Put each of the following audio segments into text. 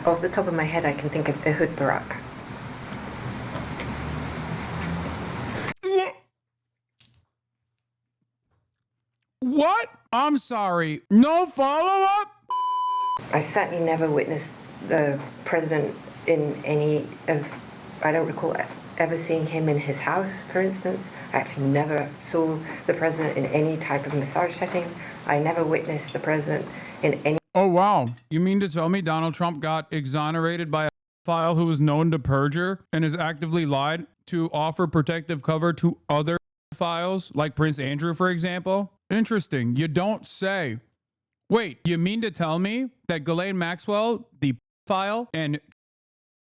Off the top of my head, I can think of Ehud Barak. What? I'm sorry. No follow-up? I certainly never witnessed the president in any of, I don't recall ever seeing him in his house, for instance. I actually never saw the president in any type of massage setting. I never witnessed the president in any... Oh, wow. You mean to tell me Donald Trump got exonerated by a file who was known to perjure and has actively lied to offer protective cover to other files, like Prince Andrew, for example? Interesting. You don't say. Wait, you mean to tell me that Ghislaine Maxwell, the file and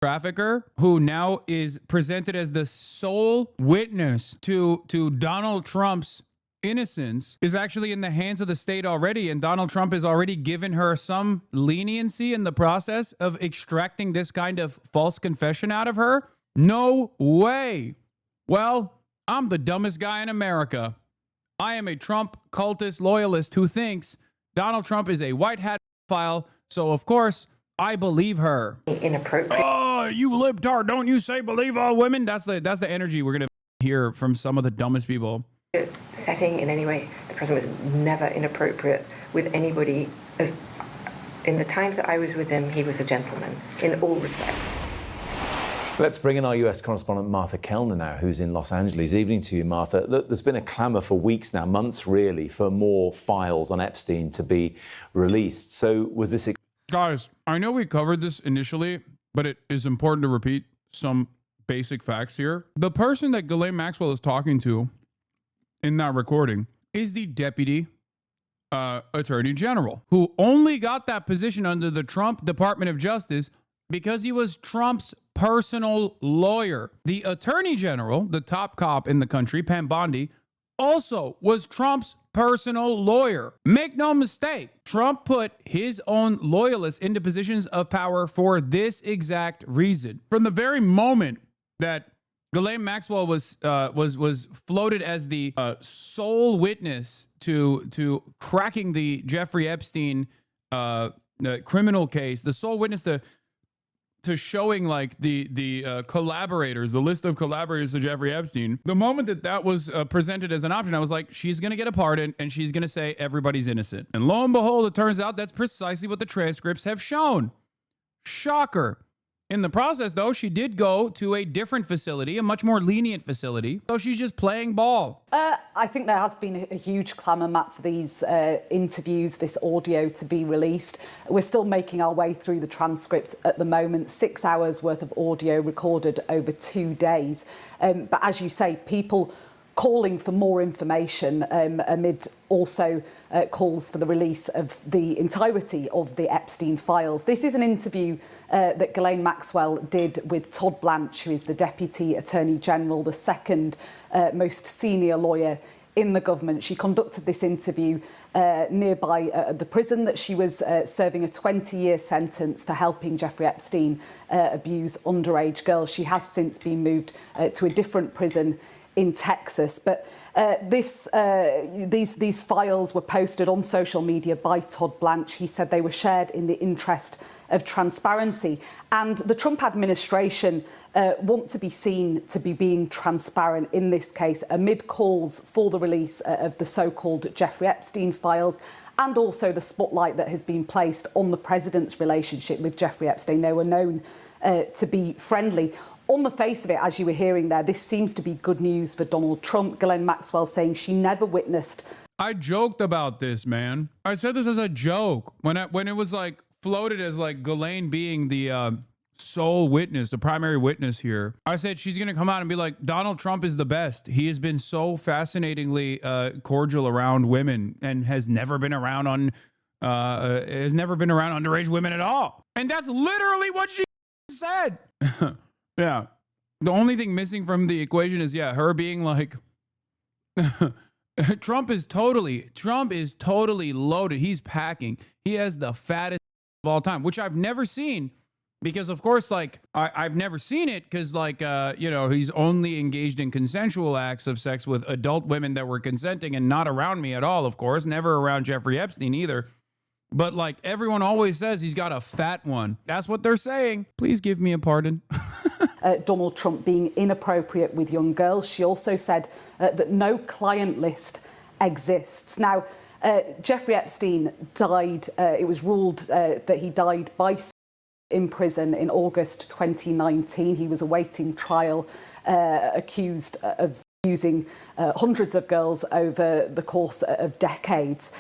trafficker, who now is presented as the sole witness to Donald Trump's innocence, is actually in the hands of the state already, and Donald Trump has already given her some leniency in the process of extracting this kind of false confession out of her? No way. Well, I'm the dumbest guy in America. I am a Trump cultist loyalist who thinks Donald Trump is a white hat file, so of course I believe her. Inappropriate. Oh, you libtard, don't you say believe all women? That's the energy we're gonna hear from some of the dumbest people. Setting in any way. The president was never inappropriate with anybody. In the times that I was with him, he was a gentleman in all respects. Let's bring in our US correspondent Martha Kellner now, who's in Los Angeles. Evening to you, Martha. Look, there's been a clamour for weeks now, months really, for more files on Epstein to be released. So was this... Guys, I know we covered this initially, but it is important to repeat some basic facts here. The person that Ghislaine Maxwell is talking to in that recording is the deputy attorney general, who only got that position under the Trump Department of Justice because he was Trump's personal lawyer. The attorney general, the top cop in the country, Pam Bondi, also was Trump's personal lawyer. Make no mistake, Trump put his own loyalists into positions of power for this exact reason. From the very moment that Ghislaine Maxwell was floated as the sole witness to cracking the Jeffrey Epstein criminal case, the sole witness to showing like the collaborators, the list of collaborators to Jeffrey Epstein, the moment that was presented as an option, I was like, she's going to get a pardon and she's going to say everybody's innocent. And lo and behold, it turns out that's precisely what the transcripts have shown. Shocker. In the process, though, she did go to a different facility, a much more lenient facility. So she's just playing ball. I think there has been a huge clamour, Matt, for these interviews, this audio to be released. We're still making our way through the transcript at the moment. 6 hours worth of audio recorded over 2 days. But as you say, people calling for more information amid also calls for the release of the entirety of the Epstein files. This is an interview that Ghislaine Maxwell did with Todd Blanche, who is the Deputy Attorney General, the second most senior lawyer in the government. She conducted this interview nearby the prison that she was serving a 20-year sentence for helping Jeffrey Epstein abuse underage girls. She has since been moved to a different prison in Texas. But these files were posted on social media by Todd Blanche. He said they were shared in the interest of transparency. And the Trump administration want to be seen to be being transparent in this case, amid calls for the release of the so-called Jeffrey Epstein files, and also the spotlight that has been placed on the president's relationship with Jeffrey Epstein. They were known to be friendly. On the face of it, as you were hearing there, this seems to be good news for Donald Trump. Ghislaine Maxwell saying she never witnessed. I joked about this, man. I said this as a joke when it was like floated as like Ghislaine being the sole witness, the primary witness here. I said she's going to come out and be like, Donald Trump is the best. He has been so fascinatingly cordial around women and has never been around underage women at all. And that's literally what she said. Yeah. The only thing missing from the equation is, yeah, her being like, Trump is totally loaded. He's packing. He has the fattest of all time, which I've never seen because, of course, like, I've never seen it because, like, he's only engaged in consensual acts of sex with adult women that were consenting and not around me at all, of course, never around Jeffrey Epstein either. But like everyone always says, he's got a fat one. That's what they're saying. Please give me a pardon. Donald Trump being inappropriate with young girls. She also said that no client list exists. Now, Jeffrey Epstein died. It was ruled that he died by in prison in August 2019. He was awaiting trial, accused of using hundreds of girls over the course of decades.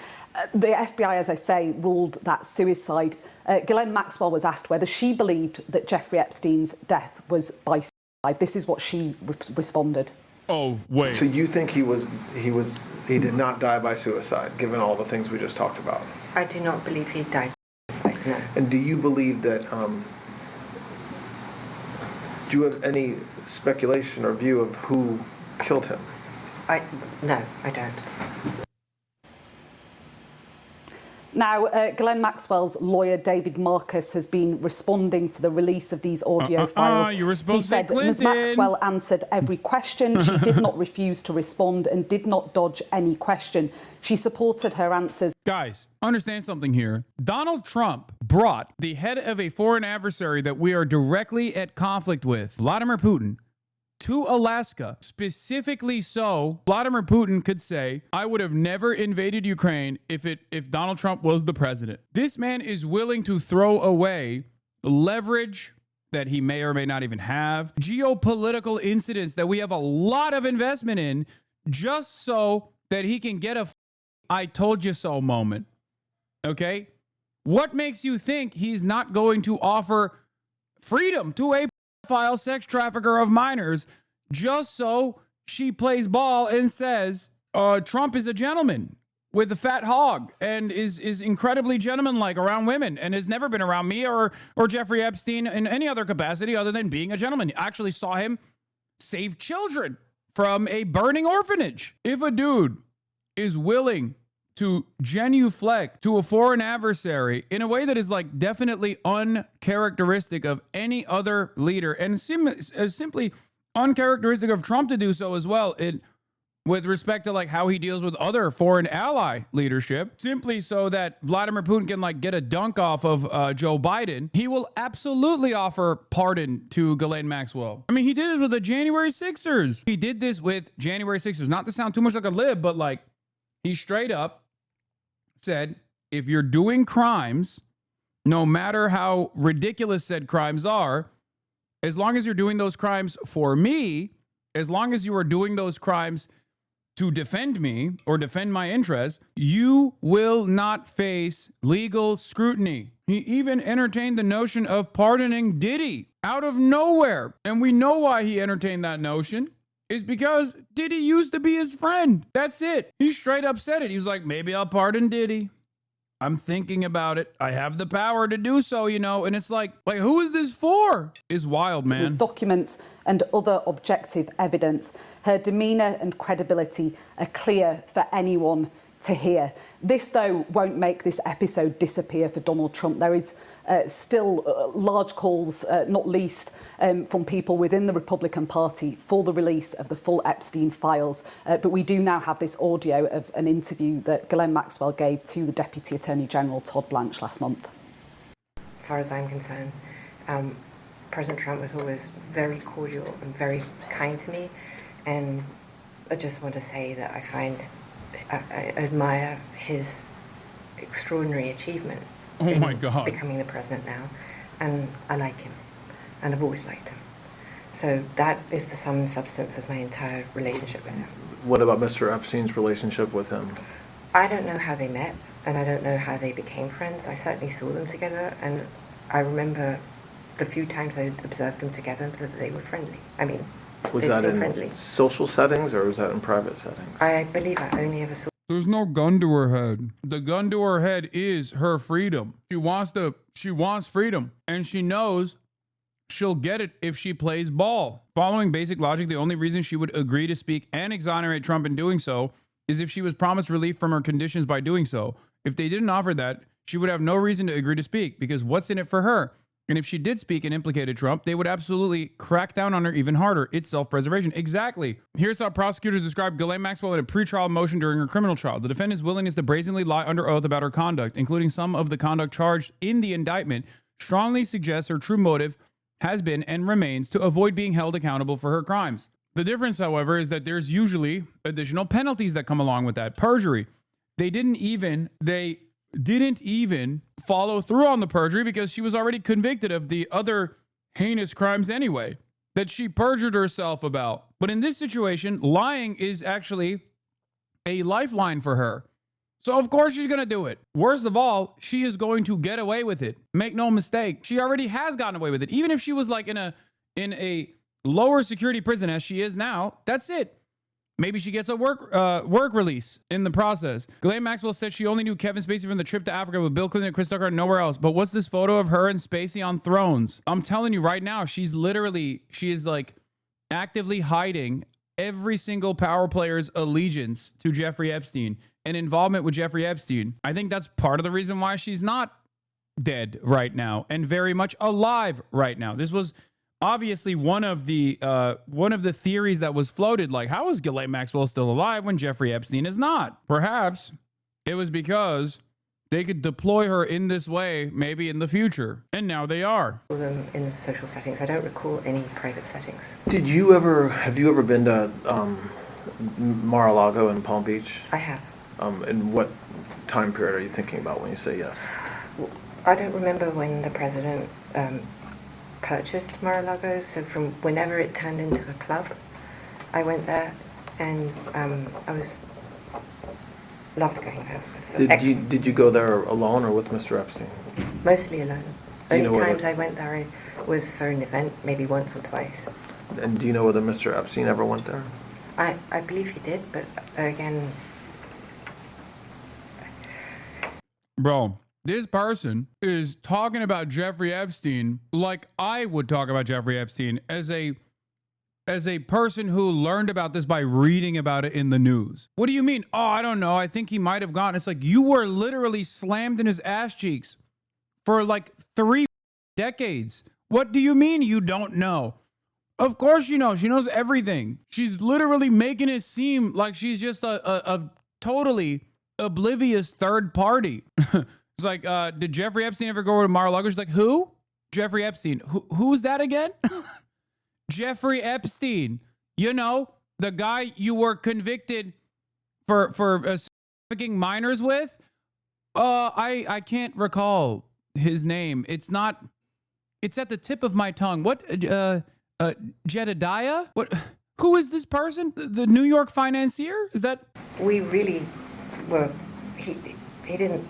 The FBI, as I say, ruled that suicide. Ghislaine Maxwell was asked whether she believed that Jeffrey Epstein's death was by suicide. This is what she responded. Oh, wait. So you think he did not die by suicide, given all the things we just talked about? I do not believe he died by suicide, no. And do you believe that, do you have any speculation or view of who killed him? No, I don't. Now, Ghislaine Maxwell's lawyer, David Marcus, has been responding to the release of these audio files. You were supposed he said to say Ms. Maxwell answered every question. She did not refuse to respond and did not dodge any question. She supported her answers. Guys, understand something here. Donald Trump brought the head of a foreign adversary that we are directly at conflict with, Vladimir Putin, to Alaska, specifically so Vladimir Putin could say, I would have never invaded Ukraine if Donald Trump was the president. This man is willing to throw away leverage that he may or may not even have, geopolitical incidents that we have a lot of investment in, just so that he can get a I told you so moment. Okay? What makes you think he's not going to offer freedom to a pedophile sex trafficker of minors just so she plays ball and says Trump is a gentleman with a fat hog and is incredibly gentlemanlike around women and has never been around me or Jeffrey Epstein in any other capacity other than being a gentleman. I actually saw him save children from a burning orphanage. If a dude is willing to genuflect to a foreign adversary in a way that is like definitely uncharacteristic of any other leader and simply uncharacteristic of Trump to do so as well, with respect to like how he deals with other foreign ally leadership, simply so that Vladimir Putin can like get a dunk off of Joe Biden, he will absolutely offer pardon to Ghislaine Maxwell. I mean, he did it with the January 6ers. He did this with January 6ers. Not to sound too much like a lib, but like he straight up said, if you're doing crimes, no matter how ridiculous said crimes are, as long as you're doing those crimes for me, as long as you are doing those crimes to defend me or defend my interests, you will not face legal scrutiny. He even entertained the notion of pardoning Diddy out of nowhere. And we know why he entertained that notion. Is because Diddy used to be his friend. That's it. He straight up said it. He was like, maybe I'll pardon Diddy. I'm thinking about it. I have the power to do so, you know. And it's like who is this for? It's wild, man. With documents and other objective evidence, her demeanour and credibility are clear for anyone to hear. This, though, won't make this episode disappear for Donald Trump. There is still large calls, not least from people within the Republican Party, for the release of the full Epstein files. But we do now have this audio of an interview that Ghislaine Maxwell gave to the Deputy Attorney General, Todd Blanche, last month. As far as I'm concerned, President Trump was always very cordial and very kind to me. And I just want to say that I admire his extraordinary achievement. Oh my God. Becoming the president now. And I like him. And I've always liked him. So that is the sum and substance of my entire relationship with him. What about Mr. Epstein's relationship with him? I don't know how they met, and I don't know how they became friends. I certainly saw them together, and I remember the few times I observed them together that they were friendly. I mean, was that in social settings or was that in private settings? I believe I only ever saw. There's no gun to her head. The gun to her head is her freedom. She wants freedom, and she knows she'll get it if she plays ball. Following basic logic, the only reason she would agree to speak and exonerate Trump in doing so is if she was promised relief from her conditions by doing so. If they didn't offer that, she would have no reason to agree to speak, because what's in it for her? And if she did speak and implicated Trump, they would absolutely crack down on her even harder. It's self-preservation. Exactly. Here's how prosecutors described Ghislaine Maxwell in a pretrial motion during her criminal trial. The defendant's willingness to brazenly lie under oath about her conduct, including some of the conduct charged in the indictment, strongly suggests her true motive has been and remains to avoid being held accountable for her crimes. The difference, however, is that there's usually additional penalties that come along with that. Perjury. They didn't even follow through on the perjury because she was already convicted of the other heinous crimes anyway that she perjured herself about. But in this situation, lying is actually a lifeline for her. So of course she's going to do it. Worst of all, she is going to get away with it. Make no mistake. She already has gotten away with it. Even if she was like in a lower security prison as she is now, that's it. Maybe she gets a work release in the process. Ghislaine Maxwell said she only knew Kevin Spacey from the trip to Africa with Bill Clinton and Chris Tucker and nowhere else. But what's this photo of her and Spacey on thrones? I'm telling you right now, she is like actively hiding every single power player's allegiance to Jeffrey Epstein and involvement with Jeffrey Epstein. I think that's part of the reason why she's not dead right now and very much alive right now. This was obviously one of the theories that was floated, like, how is Ghislaine Maxwell still alive when Jeffrey Epstein is not? Perhaps it was because they could deploy her in this way maybe in the future, and now they are. Them in social settings. I don't recall any private settings. Have you ever been to Mar-a-Lago in Palm Beach? I have. And what time period are you thinking about when you say yes? Well, I don't remember when the president purchased Mar-a-Lago, so from whenever it turned into a club, I went there, and I loved going there. Did you go there alone or with Mr. Epstein? Mostly alone. Only times I went there was for an event, maybe once or twice. And do you know whether Mr. Epstein ever went there? I believe he did, but again... Bro, this person is talking about Jeffrey Epstein like I would talk about Jeffrey Epstein as a person who learned about this by reading about it in the news. What do you mean? Oh, I don't know. I think he might have gone. It's like you were literally slammed in his ass cheeks for like 3 decades. What do you mean you don't know? Of course you know. She knows everything. She's literally making it seem like she's just a totally oblivious third party. It's like, did Jeffrey Epstein ever go to Mar-a-Lago? She's like, who? Jeffrey Epstein. Who's that again? Jeffrey Epstein. You know, the guy you were convicted for trafficking minors with? I can't recall his name. It's at the tip of my tongue. What? Jedediah? What? Who is this person? The New York financier? Is that? We really were, he didn't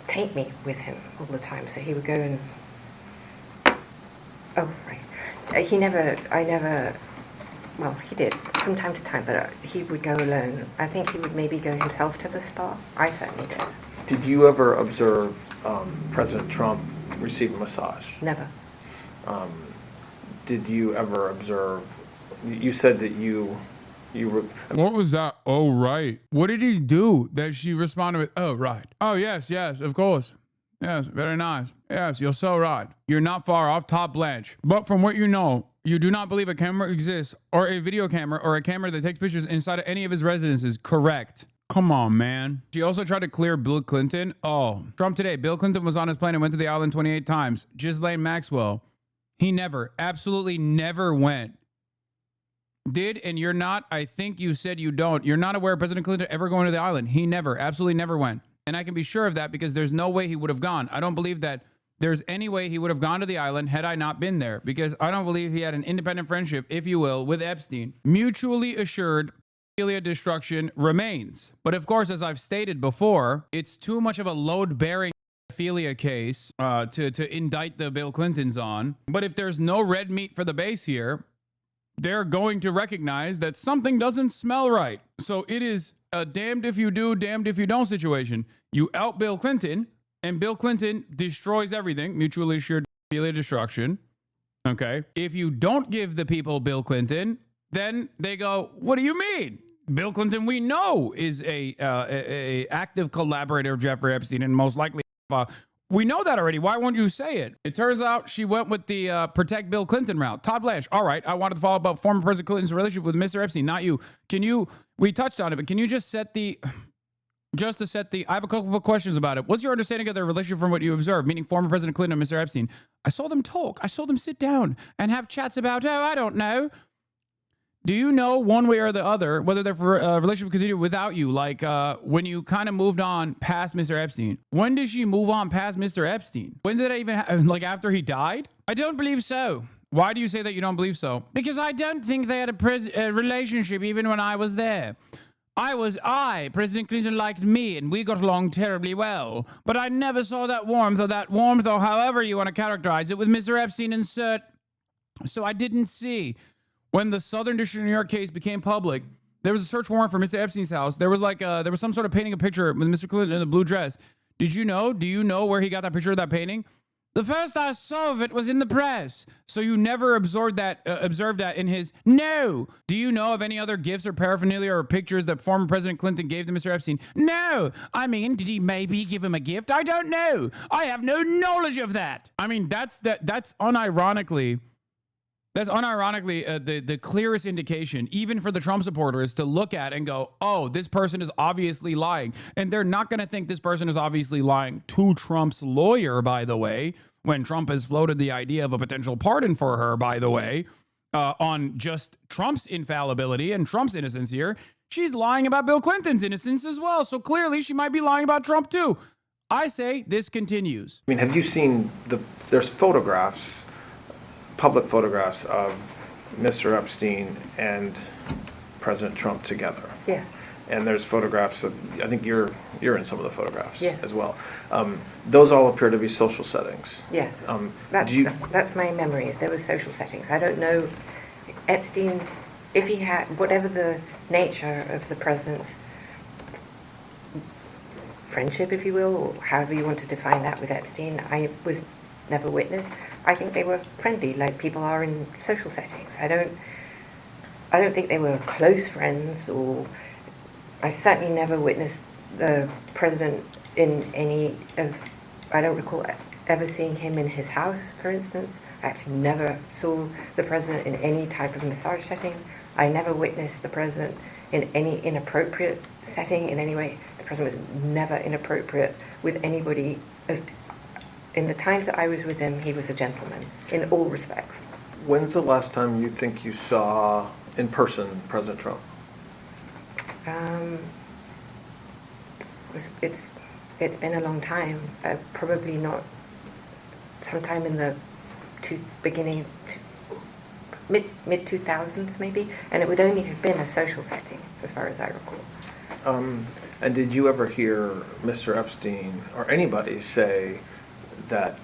take me with him all the time, so he would go and, oh, right. Well, he did from time to time, but he would go alone. I think he would maybe go himself to the spa. I certainly did. Did you ever observe President Trump receive a massage? Never. Did you ever observe, you said that you were... What was that? Oh, right. What did he do that she responded with, oh, right. Oh, yes, of course. Yes, very nice. Yes, you're so right. You're not far off, top blanche. But from what you know, you do not believe a camera exists, or a video camera, or a camera that takes pictures inside of any of his residences. Correct. Come on, man. She also tried to clear Bill Clinton. Oh, Trump today. Bill Clinton was on his plane and went to the island 28 times. Ghislaine Maxwell. He never, absolutely never went. Did, and you're not, I think you said you don't. You're not aware of President Clinton ever going to the island. He never, absolutely never went. And I can be sure of that because there's no way he would have gone. I don't believe that there's any way he would have gone to the island had I not been there, because I don't believe he had an independent friendship, if you will, with Epstein. Mutually assured pedophilia destruction remains. But of course, as I've stated before, it's too much of a load-bearing pedophilia case to indict the Bill Clintons on. But if there's no red meat for the base here, they're going to recognize that something doesn't smell right. So it is a damned if you do, damned if you don't situation. You out Bill Clinton, and Bill Clinton destroys everything, mutually assured pedophilia destruction. Okay. If you don't give the people Bill Clinton, then they go, what do you mean? Bill Clinton, we know, is a active collaborator of Jeffrey Epstein and most likely. We know that already. Why won't you say it? It turns out she went with the protect Bill Clinton route. Todd Blanche. All right. I wanted to follow up about former President Clinton's relationship with Mr. Epstein, not you. We touched on it, but can you just set the, I have a couple of questions about it. What's your understanding of their relationship from what you observed, meaning former President Clinton and Mr. Epstein? I saw them talk. I saw them sit down and have chats about, I don't know. Do you know one way or the other whether their relationship continued without you? Like when you kind of moved on past Mr. Epstein. When did she move on past Mr. Epstein? When did it even like after he died? I don't believe so. Why do you say that you don't believe so? Because I don't think they had a relationship even when I was there. President Clinton liked me and we got along terribly well. But I never saw that warmth or however you want to characterize it with Mr. Epstein insert. So I didn't see. When the Southern District of New York case became public, there was a search warrant for Mr. Epstein's house. There was there was some sort of painting a picture with Mr. Clinton in a blue dress. Do you know where he got that picture of that painting? The first I saw of it was in the press. So you never observed that in his, no. Do you know of any other gifts or paraphernalia or pictures that former President Clinton gave to Mr. Epstein? No. I mean, did he maybe give him a gift? I don't know. I have no knowledge of that. I mean, that's unironically the clearest indication, even for the Trump supporters, to look at and go, oh, this person is obviously lying. And they're not going to think this person is obviously lying to Trump's lawyer, by the way, when Trump has floated the idea of a potential pardon for her, by the way, on just Trump's infallibility and Trump's innocence here. She's lying about Bill Clinton's innocence as well. So clearly she might be lying about Trump too. I say this continues. I mean, have you seen there's photographs, public photographs of Mr. Epstein and President Trump together? Yes. And there's photographs of, I think you're in some of the photographs as well. Those all appear to be social settings. Yes. That's my memory. If there were social settings, I don't know Epstein's. If he had whatever the nature of the president's friendship, if you will, or however you want to define that with Epstein, I was never witness. I think they were friendly, like people are in social settings. I don't think they were close friends, or I certainly never witnessed the president in any of. I don't recall ever seeing him in his house, for instance. I actually never saw the president in any type of massage setting. I never witnessed the president in any inappropriate setting in any way. The president was never inappropriate with anybody. In the times that I was with him, he was a gentleman in all respects. When's the last time you think you saw in person President Trump? It's been a long time. Probably not. Sometime in the beginning, mid 2000s maybe, and it would only have been a social setting, as far as I recall. And did you ever hear Mr. Epstein or anybody say that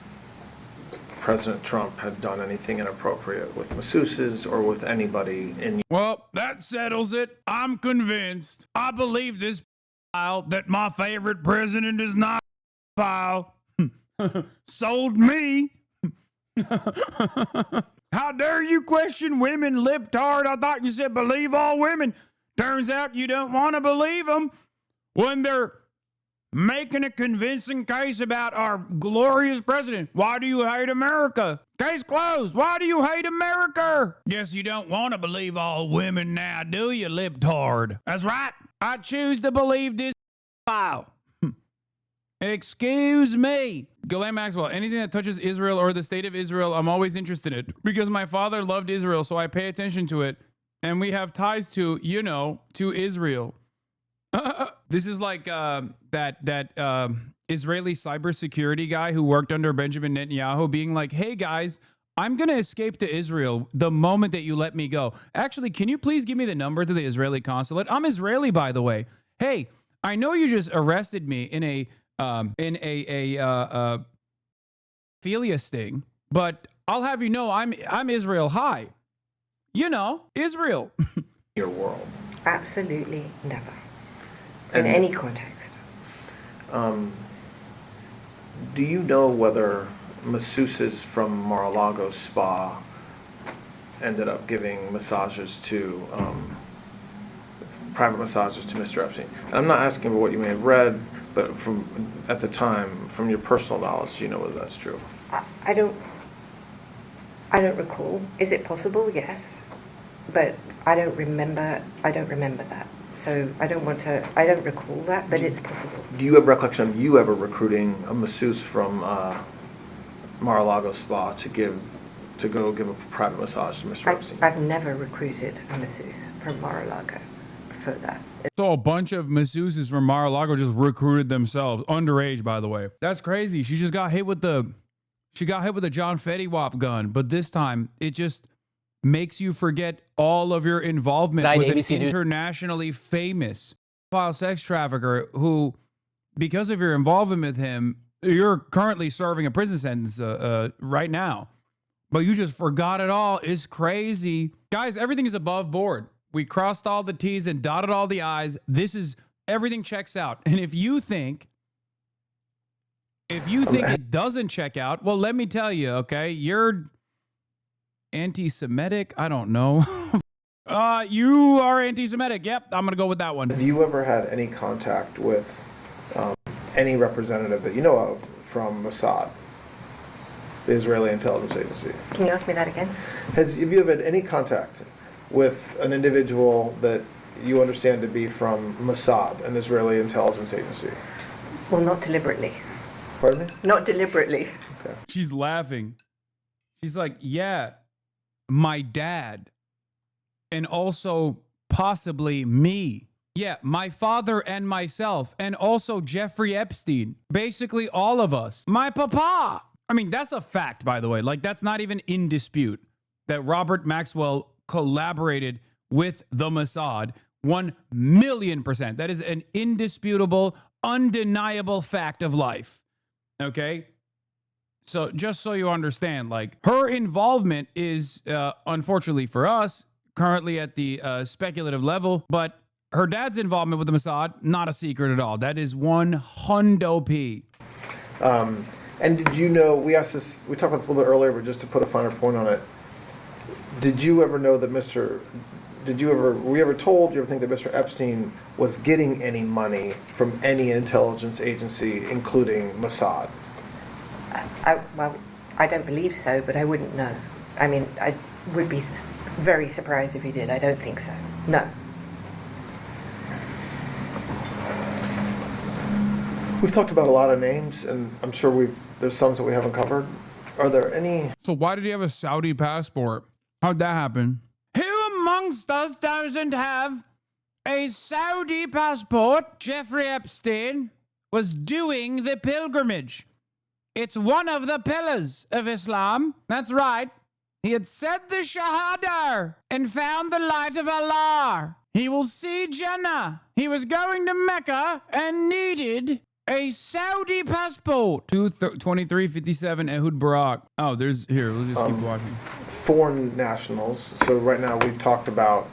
President Trump had done anything inappropriate with masseuses or with anybody in? Well, that settles it. I'm convinced. I believe this file that my favorite president is not file. Sold me. How dare you question women, libtard? I thought you said believe all women. Turns out you don't want to believe them when they're making a convincing case about our glorious president. Why do you hate America? Case closed. Why do you hate America? Guess you don't want to believe all women now, do you, libtard? That's right. I choose to believe this file. Excuse me. Ghislaine Maxwell, anything that touches Israel or the state of Israel, I'm always interested in it because my father loved Israel, so I pay attention to it. And we have ties to, to Israel. This is like that Israeli cybersecurity guy who worked under Benjamin Netanyahu being like, hey, guys, I'm going to escape to Israel the moment that you let me go. Actually, can you please give me the number to the Israeli consulate? I'm Israeli, by the way. Hey, I know you just arrested me in a philia sting, but I'll have you know I'm Israel high. Israel. Your world. Absolutely never. In any context. Do you know whether masseuses from Mar-a-Lago spa ended up giving massages to private massages to Mr. Epstein? And I'm not asking for what you may have read, but at the time, from your personal knowledge, do you know whether that's true? I don't recall. Is it possible? Yes, but I don't remember that. So I don't recall that, but it's possible. Do you have recollection of you ever recruiting a masseuse from Mar-a-Lago Spa to go give a private massage to Mr. Epstein? I've never recruited a masseuse from Mar-a-Lago for that. So a bunch of masseuses from Mar-a-Lago just recruited themselves, underage, by the way. That's crazy. She just got hit with the John Fetty Wap gun, but this time it just makes you forget all of your involvement with an internationally famous pedophile sex trafficker who, because of your involvement with him, you're currently serving a prison sentence right now. But you just forgot it all. It's crazy. Guys, everything is above board. We crossed all the T's and dotted all the I's. Everything checks out. And if you think it doesn't check out, well, let me tell you, okay? You're anti-Semitic? I don't know. You are anti-Semitic. Yep, I'm going to go with that one. Have you ever had any contact with any representative that you know of from Mossad, the Israeli intelligence agency? Can you ask me that again? Have you ever had any contact with an individual that you understand to be from Mossad, an Israeli intelligence agency? Well, not deliberately. Pardon me? Not deliberately. Okay. She's laughing. She's like, yeah, my dad. And also possibly me. Yeah, my father and myself. And also Jeffrey Epstein. Basically all of us. My papa. I mean, that's a fact, by the way. Like, that's not even in dispute that Robert Maxwell collaborated with the Mossad 1,000,000%. That is an indisputable, undeniable fact of life. Okay? So just so you understand, like, her involvement is, unfortunately for us, currently at the speculative level, but her dad's involvement with the Mossad, not a secret at all. That is 100p. And did you know, we talked about this a little bit earlier, but just to put a finer point on it, did you ever know that were you ever told, you ever think that Mr. Epstein was getting any money from any intelligence agency, including Mossad? Well, I don't believe so, but I wouldn't know. I mean, I would be very surprised if he did. I don't think so. No. We've talked about a lot of names, and I'm sure there's some that we haven't covered. Are there any? So why did he have a Saudi passport? How'd that happen? Who amongst us doesn't have a Saudi passport? Jeffrey Epstein was doing the pilgrimage. It's one of the pillars of Islam. That's right. He had said the Shahada and found the light of Allah. He will see Jannah. He was going to Mecca and needed a Saudi passport. 2357 Ehud Barak. Oh, let's just keep watching. Foreign nationals. So right now we've talked about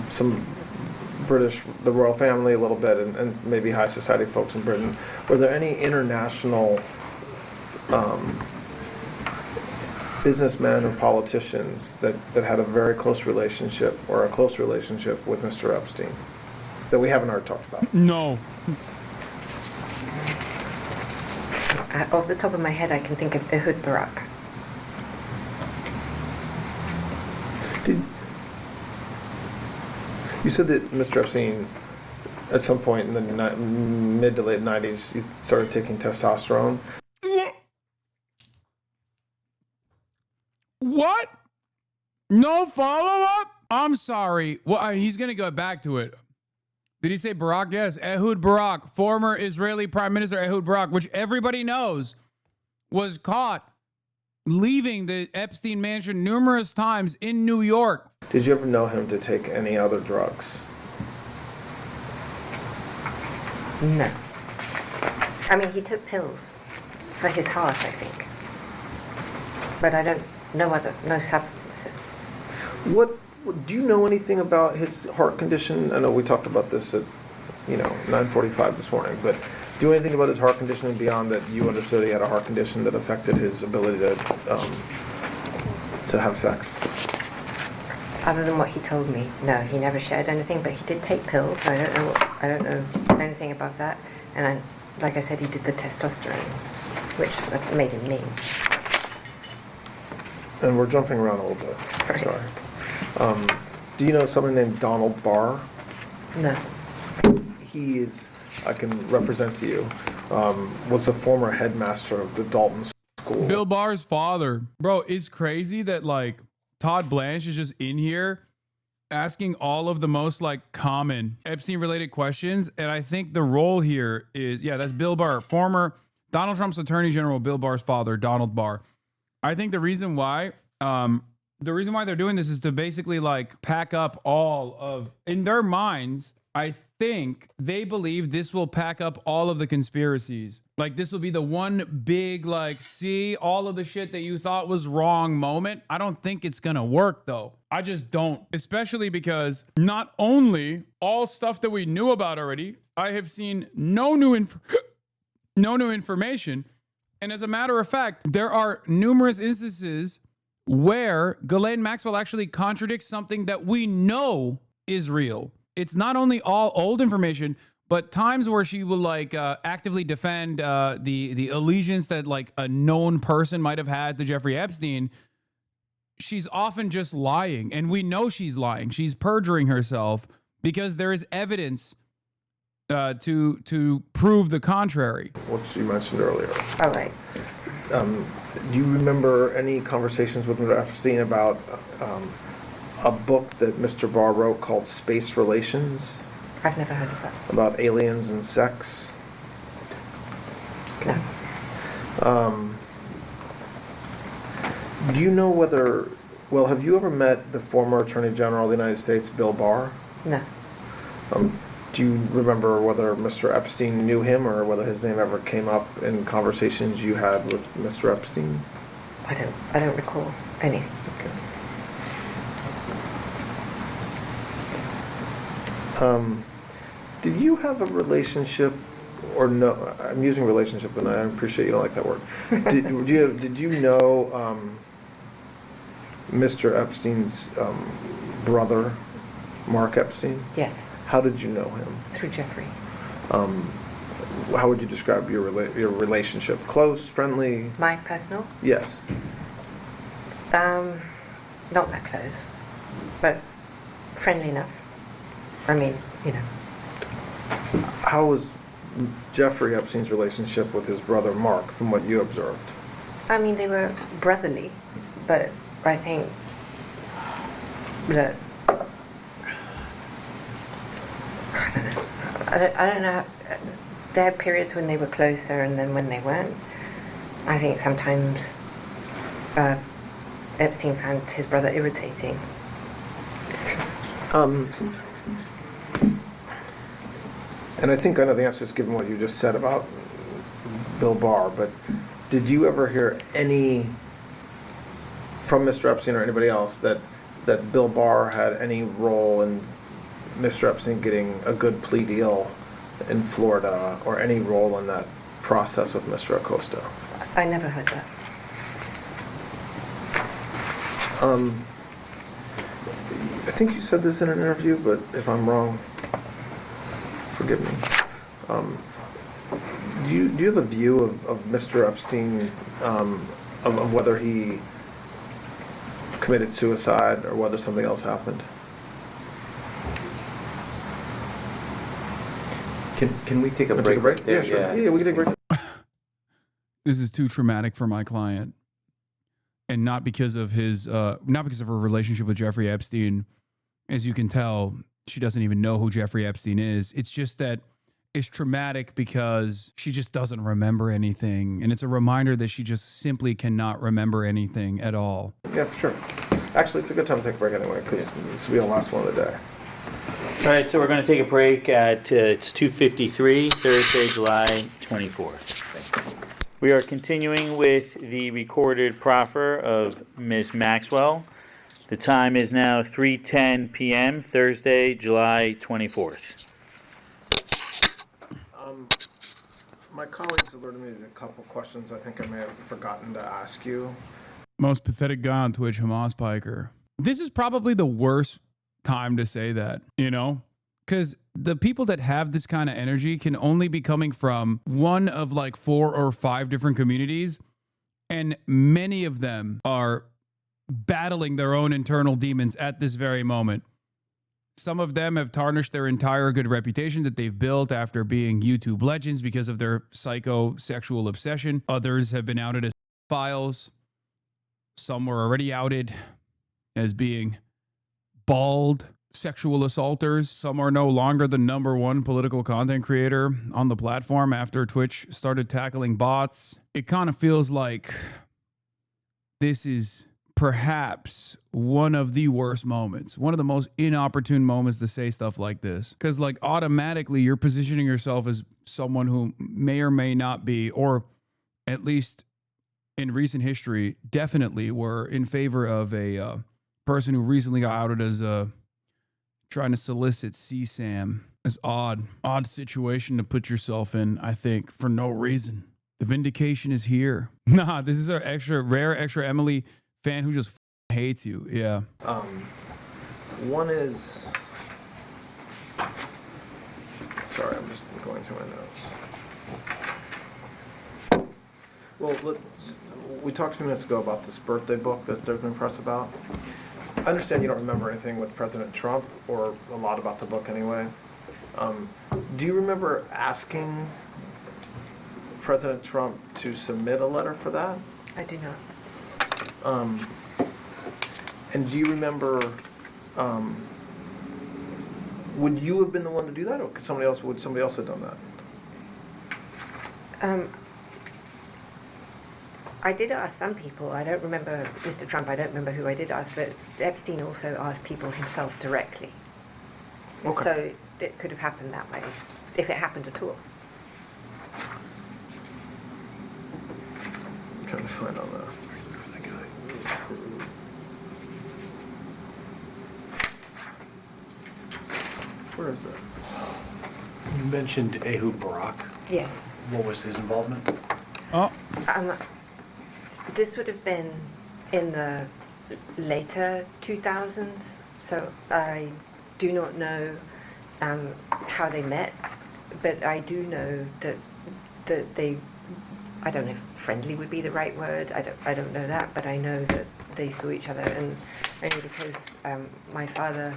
some British, the royal family a little bit, and maybe high society folks in Britain. Were there any international businessmen or politicians that had a very close relationship or a close relationship with Mr. Epstein that we haven't already talked about? No. Off the top of my head, I can think of Ehud Barak. You said that Mr. Epstein, at some point in the mid to late 90s, he started taking testosterone. What? No follow-up? I'm sorry. Well, he's going to go back to it. Did he say Barak? Yes, Ehud Barak, former Israeli Prime Minister Ehud Barak, which everybody knows was caught leaving the Epstein mansion numerous times in New York. Did you ever know him to take any other drugs? No. I mean, he took pills for his heart, I think. But no substances. What do you know anything about his heart condition? I know we talked about this at 9:45 this morning, but do you know anything about his heart condition and beyond that you understood he had a heart condition that affected his ability to have sex? Other than what he told me, no, he never shared anything. But he did take pills. So I don't know anything about that. And like I said, he did the testosterone, which made him mean. And we're jumping around a little bit. Sorry. Do you know someone named Donald Barr? No. He is, I can represent to you, was the former headmaster of the Dalton School. Bill Barr's father. Bro, it's crazy that like Todd Blanche is just in here asking all of the most like common Epstein related questions. And I think the role here is, yeah, that's Bill Barr, former Donald Trump's attorney general, Bill Barr's father, Donald Barr. I think the reason why they're doing this is to basically like pack up all of, in their minds, I think they believe this will pack up all of the conspiracies. Like this will be the one big, like, see all of the shit that you thought was wrong moment. I don't think it's gonna work though. I just don't, especially because not only all stuff that we knew about already, I have seen no new information. And as a matter of fact, there are numerous instances where Ghislaine Maxwell actually contradicts something that we know is real. It's not only all old information, but times where she will like actively defend the allegiance that like a known person might have had to Jeffrey Epstein. She's often just lying, and we know she's lying. She's perjuring herself because there is evidence to prove the contrary. What you mentioned earlier. All right. Do you remember any conversations with Mr. Epstein about a book that Mr. Barr wrote called Space Relations? I've never heard of that. About aliens and sex? No. Do you know whether, well, have you ever met the former Attorney General of the United States, Bill Barr? No. Do you remember whether Mr. Epstein knew him or whether his name ever came up in conversations you had with Mr. Epstein? I don't recall any. Okay. Did you have a relationship, or no? I'm using relationship, and I appreciate you don't like that word. Did you know Mr. Epstein's brother, Mark Epstein? Yes. How did you know him? Through Jeffrey. How would you describe your relationship? Close, friendly? My personal? Yes. Not that close, but friendly enough. I mean, you know. How was Jeffrey Epstein's relationship with his brother Mark, from what you observed? I mean, they were brotherly, but I think that I don't know. There are periods when they were closer, and then when they weren't. I think sometimes Epstein found his brother irritating. And I think I know the answer is given what you just said about Bill Barr, but did you ever hear any from Mr. Epstein or anybody else that Bill Barr had any role in Mr. Epstein getting a good plea deal in Florida, or any role in that process with Mr. Acosta? I never heard that. I think you said this in an interview, but if I'm wrong, forgive me. Do you have a view of Mr. Epstein, of whether he committed suicide or whether something else happened? Can we take a break? Take a break? There? Yeah, sure. Yeah, we can take a break. This is too traumatic for my client, and not because of her relationship with Jeffrey Epstein. As you can tell, she doesn't even know who Jeffrey Epstein is. It's just that it's traumatic because she just doesn't remember anything, and it's a reminder that she just simply cannot remember anything at all. Yeah, sure. Actually, it's a good time to take a break anyway, because this will be the last one of the day. All right, so we're going to take a break at it's 2:53, Thursday, July 24th. We are continuing with the recorded proffer of Ms. Maxwell. The time is now 3:10 p.m., Thursday, July 24th. My colleagues alerted me to a couple questions I think I may have forgotten to ask you. Most pathetic guy on Twitch, Hasan Piker. This is probably the worst time to say that, you know? Because the people that have this kind of energy can only be coming from one of like 4 or 5 different communities. And many of them are battling their own internal demons at this very moment. Some of them have tarnished their entire good reputation that they've built after being YouTube legends because of their psychosexual obsession. Others have been outed as files. Some were already outed as being bald sexual assaulters. Some are no longer the #1 political content creator on the platform after Twitch started tackling bots. It kind of feels like this is perhaps one of the worst moments, one of the most inopportune moments to say stuff like this. Because like automatically you're positioning yourself as someone who may or may not be, or at least in recent history, definitely were in favor of a person who recently got outed as trying to solicit CSAM. It's odd situation to put yourself in, I think, for no reason. The vindication is here. Nah, this is our rare extra Emily fan who just hates you. Yeah. One is, sorry, I'm just going through my notes. Well, we talked a few minutes ago about this birthday book that there's been press about. I understand you don't remember anything with President Trump, or a lot about the book anyway. Do you remember asking President Trump to submit a letter for that? I do not. And do you remember, would you have been the one to do that, or would somebody else have done that? I did ask some people. I don't remember Mr. Trump. I don't remember who I did ask, but Epstein also asked people himself directly. Okay. So it could have happened that way, if it happened at all. I'm trying to find all that. Where is it? You mentioned Ehud Barak. Yes. What was his involvement? Oh. This would have been in the later 2000s, so I do not know how they met, but I do know that they, I don't know if friendly would be the right word, I don't know that, but I know that they saw each other, and only because my father,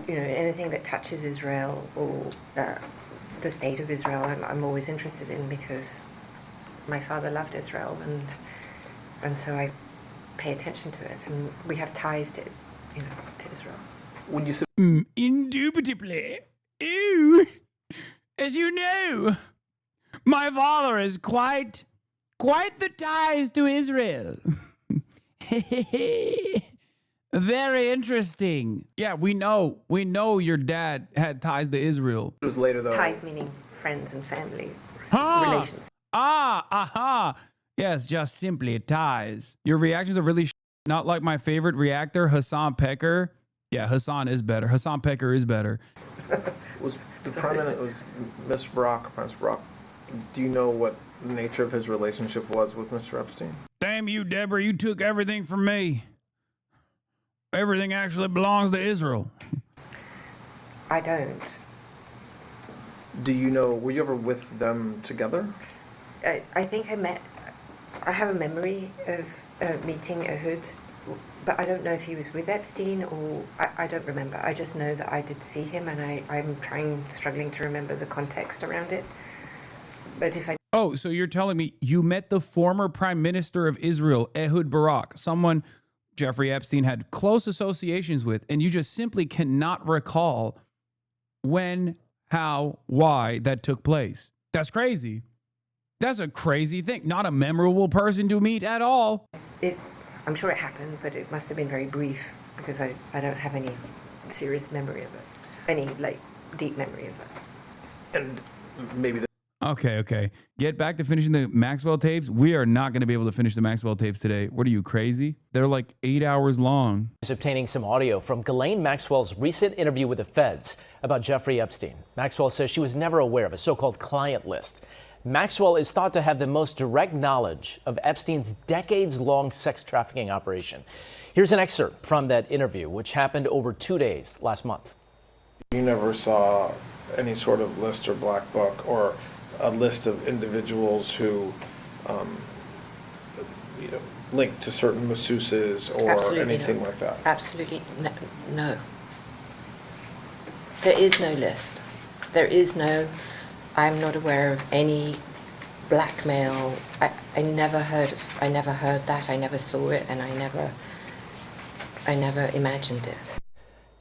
you know, anything that touches Israel or the state of Israel, I'm always interested in, because my father loved Israel, and so I pay attention to it, and we have ties to, you know, to Israel. When you said Indubitably. Ew. As you know, my father is quite the ties to Israel. Very interesting. Yeah, we know your dad had ties to Israel. it was later though. Ties meaning friends and family relations. Aha. Yes, just simply ties. Your reactions are really not like my favorite reactor, Hasan Piker. Yeah, Hasan is better. Hasan Piker is better. Was the Prime Minister, was Mr. Barak, Prince Barak, do you know what the nature of his relationship was with Mr. Epstein? Damn you, Deborah, you took everything from me. Everything actually belongs to Israel. I don't. Do you know, were you ever with them together? I think I have a memory of meeting Ehud, but I don't know if he was with Epstein or, I don't remember. I just know that I did see him, and I'm struggling to remember the context around it. But if I... Oh, so you're telling me you met the former Prime Minister of Israel, Ehud Barak, someone Jeffrey Epstein had close associations with, and you just simply cannot recall when, how, why that took place. That's crazy. That's a crazy thing. Not a memorable person to meet at all. I'm sure it happened, but it must have been very brief, because I don't have any serious memory of it. Any, like, deep memory of it. And maybe Okay. Get back to finishing the Maxwell tapes. We are not going to be able to finish the Maxwell tapes today. What are you, crazy? They're like 8 hours long. Is obtaining some audio from Ghislaine Maxwell's recent interview with the feds about Jeffrey Epstein. Maxwell says she was never aware of a so-called client list. Maxwell is thought to have the most direct knowledge of Epstein's decades-long sex trafficking operation. Here's an excerpt from that interview, which happened over 2 days last month. You never saw any sort of list or black book or a list of individuals who, linked to certain masseuses or Absolutely anything no. like that? Absolutely no. There is no list. There is no, I'm not aware of any blackmail. I never heard that, I never saw it, and I never imagined it.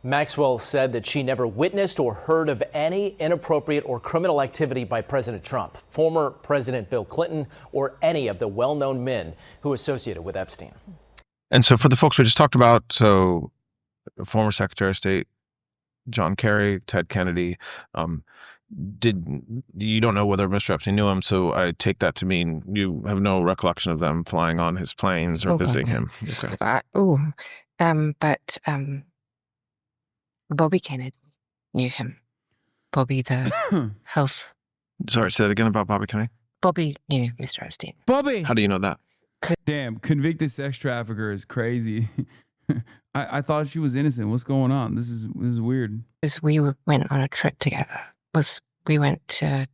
Maxwell said that she never witnessed or heard of any inappropriate or criminal activity by President Trump, former President Bill Clinton, or any of the well-known men who associated with Epstein. And so for the folks we just talked about, so former Secretary of State John Kerry, Ted Kennedy, you don't know whether Mr. Epstein knew him, so I take that to mean you have no recollection of them flying on his planes or visiting him. Okay. But Bobby Kennedy knew him. Bobby, the health. Sorry, say that again about Bobby Kennedy. Bobby knew Mr. Epstein. Bobby! How do you know that? Damn, convicted sex trafficker is crazy. I thought she was innocent. What's going on? This is weird. Because we went on a trip together. We went to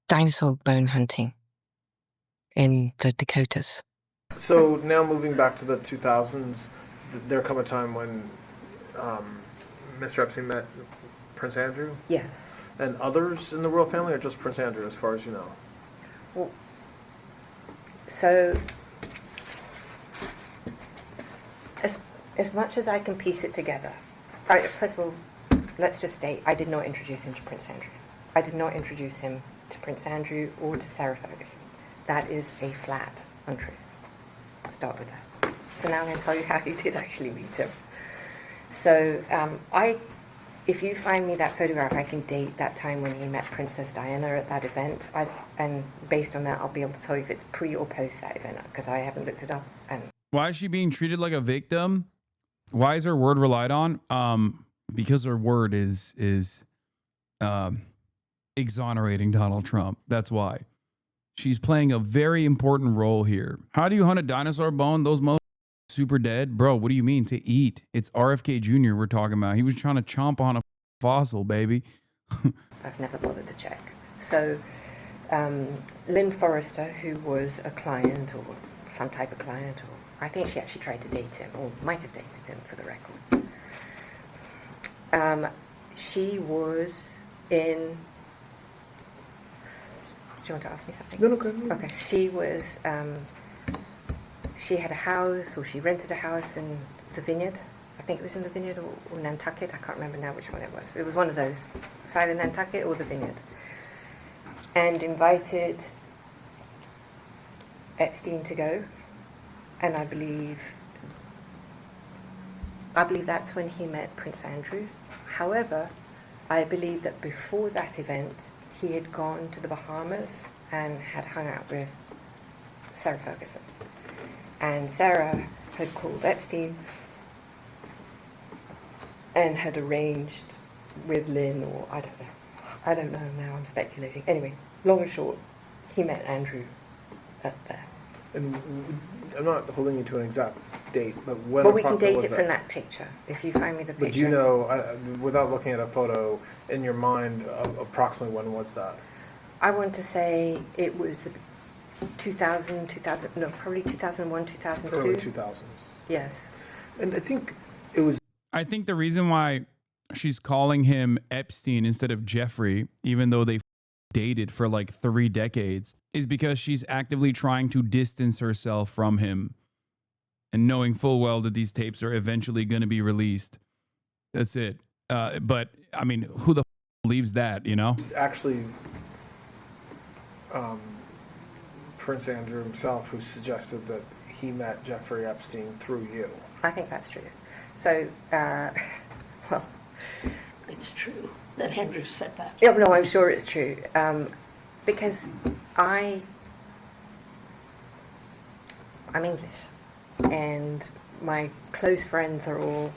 dinosaur bone hunting in the Dakotas. So now moving back to the 2000s, there come a time when Mr. Epstein met Prince Andrew? Yes. And others in the royal family, or just Prince Andrew, as far as you know? Well, so as much as I can piece it together, first of all, let's just state, I did not introduce him to Prince Andrew. I did not introduce him to Prince Andrew or to Sarah Ferguson. That is a flat untruth. I'll start with that. So now I'm going to tell you how he did actually meet him. So if you find me that photograph, I can date that time when he met Princess Diana at that event. And based on that, I'll be able to tell you if it's pre or post that event, because I haven't looked it up. And Why is she being treated like a victim? Why is her word relied on? Because her word is exonerating Donald Trump. That's why. She's playing a very important role here. How do you hunt a dinosaur bone? Those motherfuckers super dead? Bro, what do you mean to eat? It's RFK Jr. we're talking about. He was trying to chomp on a fossil, baby. I've never bothered to check. So Lynn Forrester, who was a client or some type of client, or I think she actually tried to date him, or might have dated him for the record. She was in... Do you want to ask me something? No, go. Okay. She was... she had a house, or she rented a house in the Vineyard. I think it was in the Vineyard or Nantucket. I can't remember now which one it was. It was one of those. It's either Nantucket or the Vineyard. And invited Epstein to go. And I believe that's when he met Prince Andrew. However, I believe that before that event, he had gone to the Bahamas and had hung out with Sarah Ferguson. And Sarah had called Epstein and had arranged with Lynn, or I don't know now, I'm speculating. Anyway, long and short, he met Andrew at there. And I'm not holding you to an exact date, but when Well, we can approximately date was it from that picture, if you find me the picture. But do you know, without looking at a photo, in your mind, approximately when was that? I want to say it was the 2000, no, probably 2001, 2002. Early 2000s. Yes. And I think it was... I think the reason why she's calling him Epstein instead of Jeffrey, even though they dated for like 3 decades, is because she's actively trying to distance herself from him and knowing full well that these tapes are eventually going to be released. That's it. But, I mean, who the believes that, you know? Actually, Prince Andrew himself who suggested that he met Jeffrey Epstein through you. I think that's true. So, well... It's true that Andrew said that. Yeah, no, I'm sure it's true. Because I'm English, and my close friends are all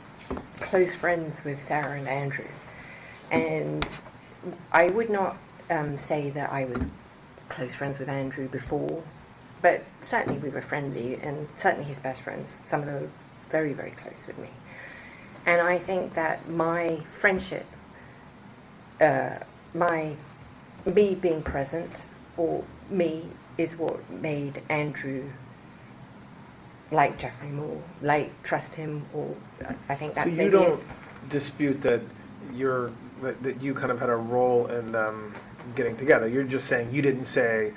close friends with Sarah and Andrew. And I would not say that I was close friends with Andrew before, but certainly we were friendly, and certainly his best friends, some of them were very, very close with me. And I think that my friendship, me being present, or me, is what made Andrew like Jeffrey more, like trust him, or I think that's so maybe you don't dispute that that you kind of had a role in them getting together. You're just saying you didn't say,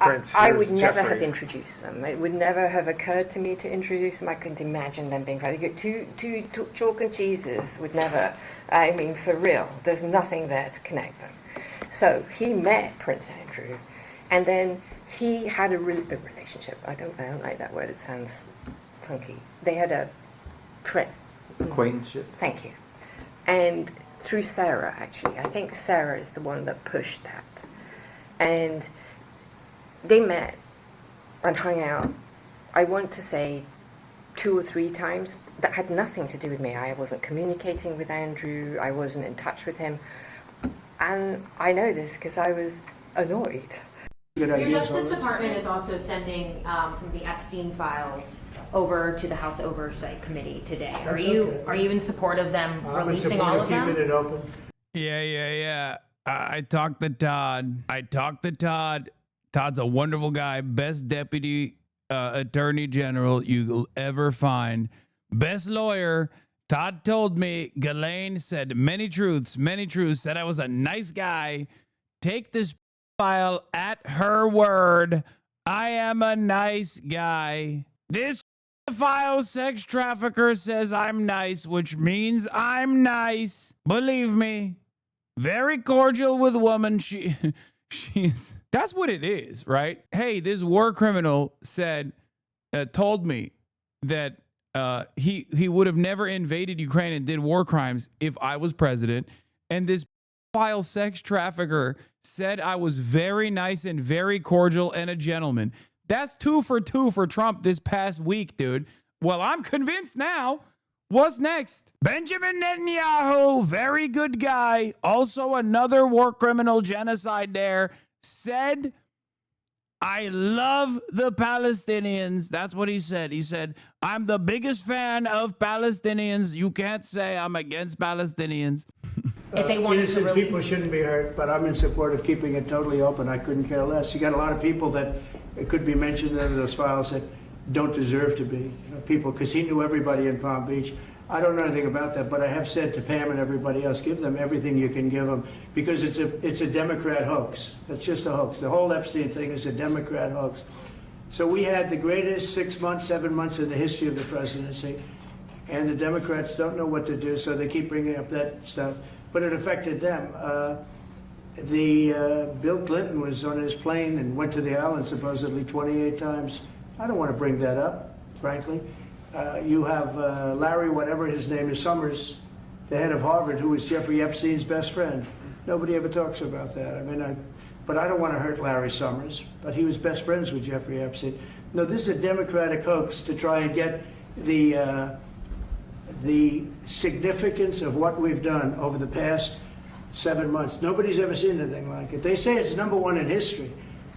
Prince, I would here's never Jeffrey. have introduced them. It would never have occurred to me to introduce them. I couldn't imagine them being friends. Two chalk and cheeses would never, I mean, for real, there's nothing there to connect them. So he met Prince Andrew, and then he had a relationship. I don't like that word, it sounds funky. They had a Acquaintanceship. Thank you. And through Sarah, actually. I think Sarah is the one that pushed that. And they met and hung out, I want to say 2 or 3 times. That had nothing to do with me. I wasn't communicating with Andrew. I wasn't in touch with him. And I know this because I was annoyed. Your Justice Department is also sending some of the Epstein files over to the House Oversight Committee today. Are you in support of them releasing all of them? Keeping it open. Yeah. I talked to Todd. Todd's a wonderful guy. Best deputy attorney general you'll ever find. Best lawyer. Todd told me, Ghislaine said many truths, said I was a nice guy. Take this file at her word. I am a nice guy. This file sex trafficker says I'm nice, which means I'm nice. Believe me. Very cordial with woman. She's that's what it is, right? Hey, this war criminal told me that he would have never invaded Ukraine and did war crimes if I was president. And this file sex trafficker said I was very nice and very cordial and a gentleman. That's 2 for 2 for Trump this past week, dude. Well, I'm convinced now. What's next? Benjamin Netanyahu, very good guy, also another war criminal, genocide there, said, I love the Palestinians. That's what he said. He said, I'm the biggest fan of Palestinians. You can't say I'm against Palestinians. If they wanted to Innocent release... people shouldn't be hurt, but I'm in support of keeping it totally open. I couldn't care less. You got a lot of people that it could be mentioned in those files that don't deserve to be. People, because he knew everybody in Palm Beach. I don't know anything about that, but I have said to Pam and everybody else, give them everything you can give them, because it's a Democrat hoax. It's just a hoax. The whole Epstein thing is a Democrat hoax. So we had the greatest 6 months, 7 months in the history of the presidency, and the Democrats don't know what to do, so they keep bringing up that stuff. But it affected them. Bill Clinton was on his plane and went to the island supposedly 28 times. I don't want to bring that up, frankly. You have Larry, whatever his name is, Summers, the head of Harvard, who was Jeffrey Epstein's best friend. Nobody ever talks about that. I mean, but I don't want to hurt Larry Summers, but he was best friends with Jeffrey Epstein. No, this is a Democratic hoax to try and get the significance of what we've done over the past 7 months. Nobody's ever seen anything like it. They say it's #1 in history.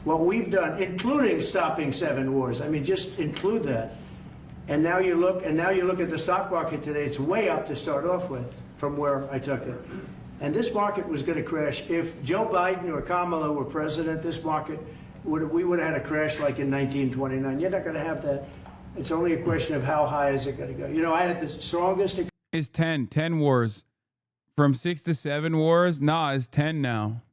What we've done, including stopping 7 wars. I mean, just include that. And now you look at the stock market today, it's way up to start off with from where I took it. And this market was going to crash. If Joe Biden or Kamala were president, this market we would have had a crash like in 1929. You're not going to have that. It's only a question of how high is it going to go. You know, I had the strongest... It's 10 wars. From 6 to 7 wars? Nah, it's 10 now.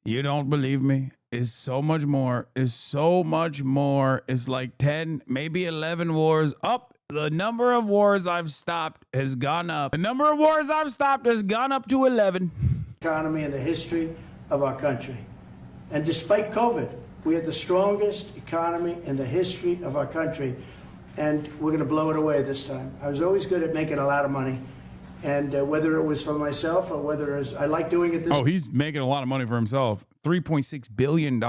You don't believe me? It's so much more. It's so much more. It's like 10, maybe 11 wars. Up. The number of wars I've stopped has gone up. The number of wars I've stopped has gone up to 11. Economy in the history of our country. And despite COVID, we had the strongest economy in the history of our country. And we're going to blow it away this time. I was always good at making a lot of money. And whether it was for myself or whether it was, I like doing it this way. Oh, he's making a lot of money for himself. $3.6 billion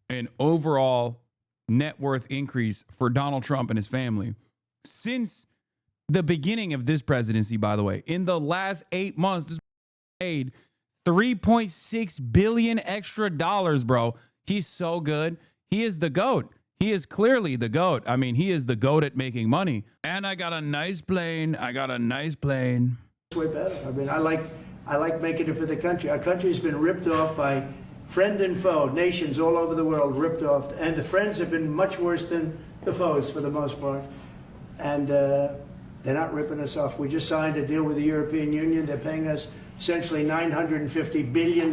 in overall net worth increase for Donald Trump and his family since the beginning of this presidency, by the way. In the last 8 months, this paid $3.6 billion extra dollars, bro. He's so good. He is the GOAT. He is clearly the GOAT. I mean, he is the GOAT at making money. And I got a nice plane. I got a nice plane. It's way better. I mean, I like making it for the country. Our country's been ripped off by friend and foe, nations all over the world ripped off. And the friends have been much worse than the foes for the most part. And they're not ripping us off. We just signed a deal with the European Union. They're paying us essentially $950 billion,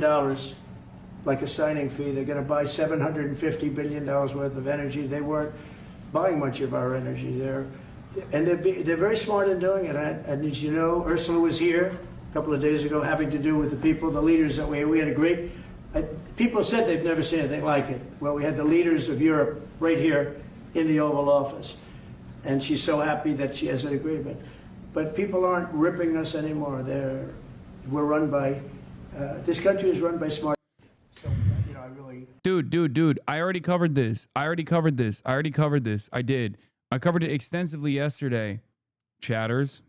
like a signing fee. They're going to buy $750 billion worth of energy. They weren't buying much of our energy there. And they're very smart in doing it. And as you know, Ursula was here a couple of days ago having to do with the people, the leaders that we had a great, people said they've never seen anything like it. Well, we had the leaders of Europe right here in the Oval Office. And she's so happy that she has an agreement. But people aren't ripping us anymore. We're run by, this country is run by smart. So, you know, I really... Dude, I already covered this. I did. I covered it extensively yesterday. Chatters.